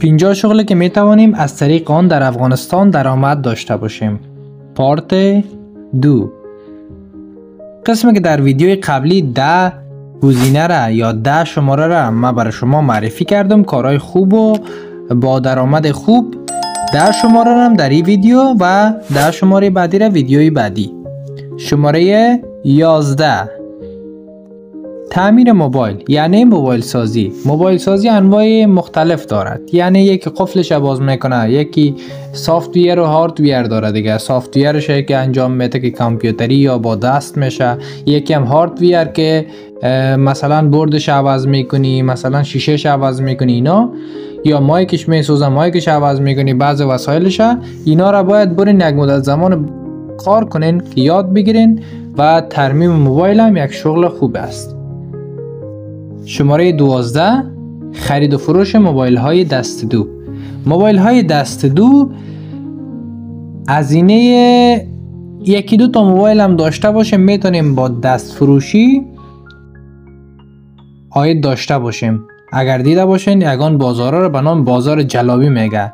50 شغلی که می توانیم از طریق آن در افغانستان درآمد داشته باشیم. پارت 2. قسمی که در ویدیوی قبلی 10 گزینه را یا 10 شماره را من برای شما معرفی کردم، کارهای خوب و با درآمد خوب. 10 شماره را هم در این ویدیو و 10 شماره بعدی را ویدیوی بعدی. شماره 11. تعمیر موبایل یعنی موبایل سازی. موبایل سازی انواع مختلف دارد، یعنی یکی قفلش باز میکنه، یکی سافتویر و هاردویر داره دیگه. سافتویرش که انجام میده که کامپیوتری یا با دست میشه، یکی هم هاردویر که مثلا بردش عوض میکنی، مثلا شیشهش عوض میکنی اینا، یا مایکش میسوزه مایکش عوض میکنی، بعض وسایلش. اینا را باید برین یک مدت زمان کار کنین که یاد بگیرین و ترمیم موبایل هم یک شغل خوب است. شماره 12. خرید و فروش موبایل های دست دو. موبایل های دست دو هزینه یکی دو تا موبایل هم داشته باشیم میتونیم با دست فروشی عاید داشته باشیم. اگر دیده باشین یگان بازارها رو به نام بازار جلابی میگه.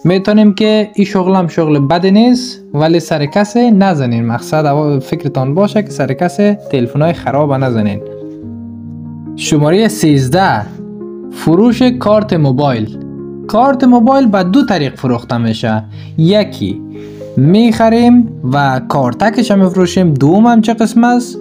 میتونیم که این شغل هم شغل بد نیست، ولی سر کسی نزنین. مقصد فکرتان باشه که سر کسی تلفن های خراب نزنین. شماره 13. فروش کارت موبایل. کارت موبایل به دو طریق فروخته میشه. یکی میخریم و کارتکش هم میفروشیم. دوم هم چه قسم است؟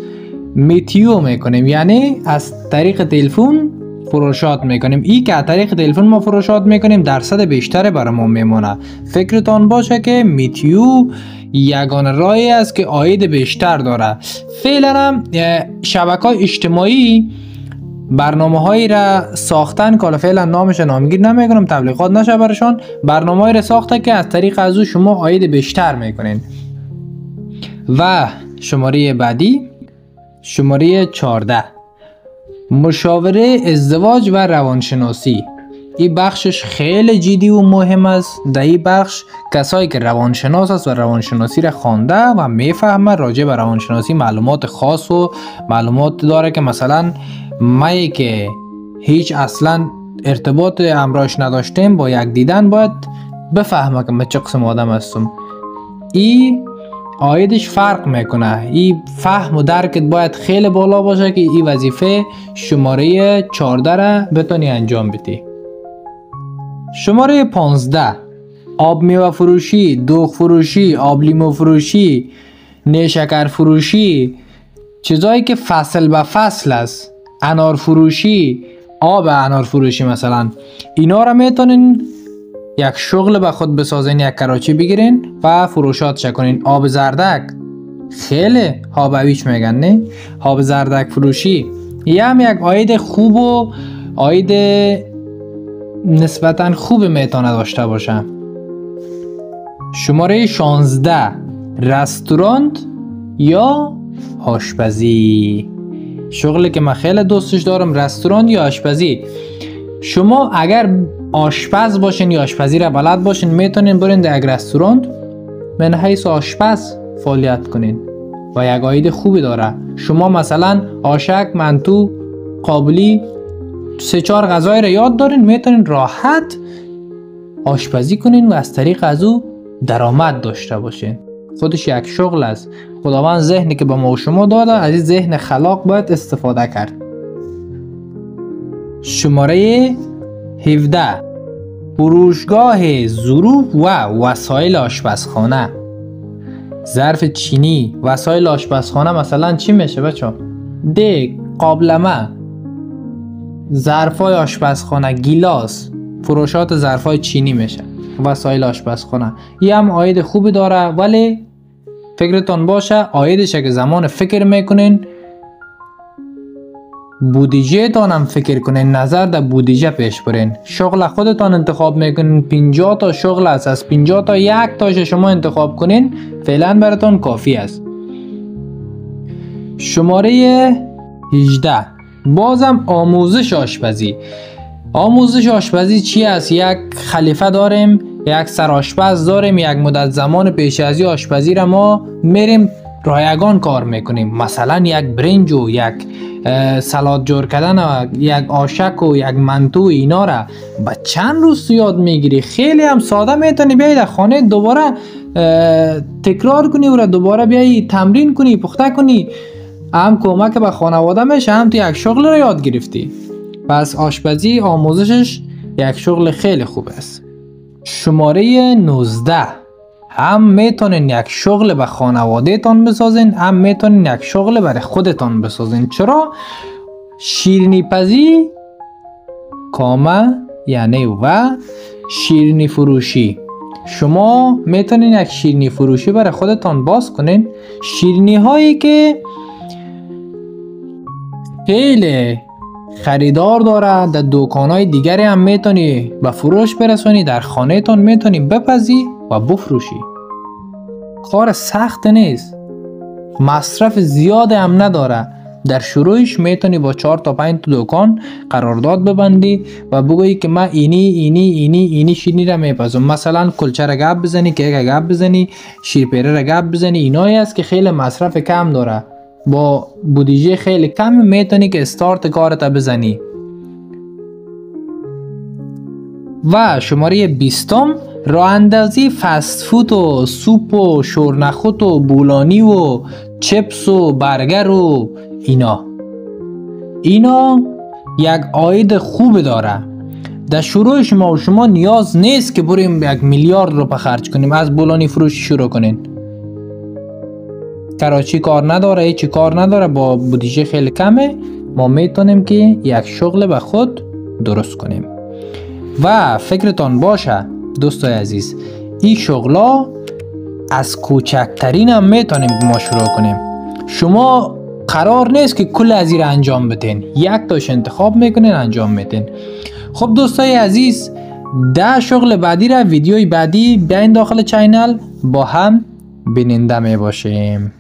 میتیو میکنیم، یعنی از طریق تلفن فروشات میکنیم. این که از طریق تلفن ما فروشات میکنیم درصد بیشتر برای ما میمونه. فکرتان باشه که میتیو یگانه راهی است که عاید بیشتر داره. فعلا هم شبکه‌های اجتماعی برنامه هایی را ساختن که فعلا نامش نامگیر نمیکنم تبلیغات نشه برشان. برنامه هایی را ساخته که از طریق از او شما عاید بیشتر میکنین. و شماره بعدی، شماره 14. مشاوره ازدواج و روانشناسی. این بخشش خیلی جدی و مهم است. در این بخش کسایی که روانشناس است و روانشناسی را خوانده و میفهمه راجع به روانشناسی معلومات خاص و معلومات داره که مثلا ما که هیچ اصلا ارتباط امراش نداشتیم با یک دیدن باید بفهمه که من چه قسم آدم هستم. این عایدش فرق میکنه. این فهم و درکت باید خیلی بالا باشه که این وظیفه شماره 14 را بتونی انجام بدی. شماره 15. آب میوه فروشی، دوغ فروشی، آب لیمو فروشی، نیشکر فروشی، چیزایی که فصل به فصل است. انار فروشی، آب انار فروشی مثلا. اینا را میتونین یک شغل به خود بسازین، یک کراچی بگیرین و فروشات کنین. آب زردک خیلی هابویچ میگن نه؟ آب زردک فروشی یه هم یک عاید خوب و عاید نسبتا خوب میتونه داشته باشه. شماره 16. رستوران یا آشپزی. شغلی که من خیلی دوستش دارم، رستوران یا آشپزی. شما اگر آشپز باشین یا آشپزی را بلد باشین میتونین برین در یک رستوران من حیث آشپز فعالیت کنین و یک عاید خوبی داره. شما مثلا آشک، منتو، قابلی 3-4 غذای را یاد دارین، میتونین راحت آشپزی کنین و از طریق از او درآمد داشته باشین. خودش یک شغل است. خداوند ذهنی که به ما و شما داده، از این ذهن خلاق باید استفاده کرد. شماره 17. فروشگاه ظروف و وسایل آشپزخانه. ظرف چینی، وسایل آشپزخانه مثلا چی میشه بچه؟ دیگ، قابلمه، ظرفای آشپزخانه، گیلاس. فروشات ظرفای چینی میشه وسایل آشپزخانه. یه هم عاید خوبی داره، ولی فکرتون باشه عایدش که زمان فکر میکنین بودجه تان هم فکر کنین، نظر در بودجه پیش برین. شغل خودتان انتخاب میکنین. 50 تا شغل است، از 50 تا یک تاش شما انتخاب کنین فعلا براتون کافی است. شماره 18. بازم آموزش آشپزی. آموزش آشپزی چی است؟ یک خلیفه داریم، یک سرآشپز داریم، یک مدت زمان پیش از آشپزی را ما میریم رایگان کار میکنیم. مثلا یک برنج و یک سلاد جور کردن و یک آشک و یک منتو اینا را به چند روز یاد میگیری. خیلی هم ساده میتونی بیایی در خانه دوباره تکرار کنی و دوباره بیایی تمرین کنی، پخته کنی. هم کمک به خانواده میشه، هم تو یک شغل رو یاد گرفتی. پس آشپزی آموزشش یک شغل خیلی خوب است. شماره 19، هم میتونین یک شغل به خانواده تان بسازین، هم میتونین یک شغل برای خودتان بسازین. چرا؟ شیرینی پزی کامه یعنی و شیرینی فروشی. شما میتونین یک شیرینی فروشی برای خودتان باز کنین. شیرینی هایی که خیلی خریدار داره، در دکانهای دیگری هم میتونی به فروش برسونی، در خانه تان میتونی بپزی و بفروشی. کار سخت نیست، مصرف زیاد هم نداره. در شروعش میتونی با 4 تا 5 تا دکان قرارداد ببندی و بگویی که من اینی شیرینی را میپزم. مثلا کلچه را گپ بزنی، کیک را گپ بزنی، شیرپیره را گپ بزنی. اینایی است که خیلی مصرف کم داره، با بودجه خیلی کم میتونی که استارت کارت بزنی. و شماره 20، راه اندازی فست فود و سوپ و شورنخوت و بولانی و چپس و برگر و اینا یک عاید خوب داره. در شروع شما نیاز نیست که بریم 1 میلیارد رو خرج کنیم از بولانی فروشی شروع کنین. کراچی کار نداره، هیچی کار نداره، با بودجه خیلی کمه ما میتونیم که یک شغل به خود درست کنیم. و فکرتان باشه دوستای عزیز، این شغلا از کوچکترین هم میتونیم ما شروع کنیم. شما قرار نیست که کل از این را انجام بدین، یک تاش انتخاب میکنین انجام میدین. خب دوستای عزیز، 10 شغل بعدی را ویدیوی بعدی بیاین داخل چینل با هم بیننده می باشیم.